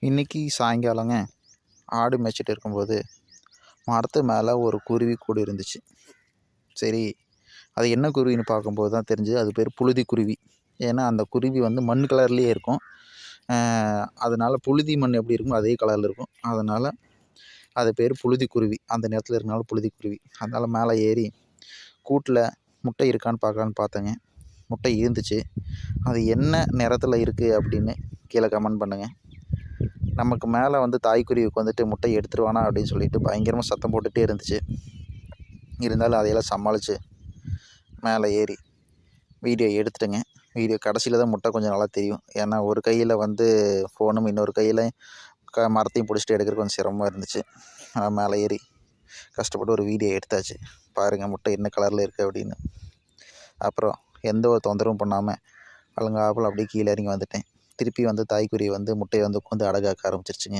இன்றைக்கி சாயங்காலங்க ஆடு மேய்ச்சிட்டு இருக்கும்போது மரத்து மேலே ஒரு குருவி கூடு இருந்துச்சு. சரி, அது என்ன குருவின்னு பார்க்கும்போது தான் தெரிஞ்சது அது பேர் புழுதி குருவி. ஏன்னா அந்த குருவி வந்து மண் கலர்லேயே இருக்கும். அதனால் புழுதி மண் எப்படி இருக்குமோ அதே கலரில் இருக்கும். அதனால் அது பேர் புழுதி குருவி. அந்த நேரத்தில் இருக்கனால புழுதி குருவி. அதனால் மேலே ஏறி கூட்டில் முட்டை இருக்கான்னு பார்க்கலான்னு பார்த்தேங்க. முட்டை இருந்துச்சு. அது என்ன நிறத்தில் இருக்குது அப்படின்னு கீழே கமெண்ட் பண்ணுங்கள். நமக்கு மேலே வந்து தாய்க்குருவி உட்காந்துட்டு முட்டை எடுத்துருவானா அப்படின்னு சொல்லிட்டு பயங்கரமாக சத்தம் போட்டுகிட்டே இருந்துச்சு. இருந்தாலும் அதையெல்லாம் சமாளித்து மேலே ஏறி வீடியோ எடுத்துட்டேங்க. வீடியோ கடைசியில் தான் முட்டை கொஞ்சம் நல்லா தெரியும். ஏன்னா ஒரு கையில் வந்து ஃபோனும் இன்னொரு கையில் மரத்தையும் பிடிச்சிட்டு எடுக்கிறதுக்கு கொஞ்சம் சிரமமாக இருந்துச்சு. மேலே ஏறி கஷ்டப்பட்டு ஒரு வீடியோ எடுத்தாச்சு. பாருங்கள் முட்டை என்ன கலரில் இருக்குது அப்படின்னு. அப்புறம் எந்த ஒரு தொந்தரவும் பண்ணாமல் அலங்காப்பில் அப்படியே கீழே இறங்கி வந்துட்டேன். திருப்பி வந்து தாய்க்குருவி வந்து முட்டையை வந்து உட்காந்து அடகாக்க ஆரம்பிச்சிருச்சுங்க.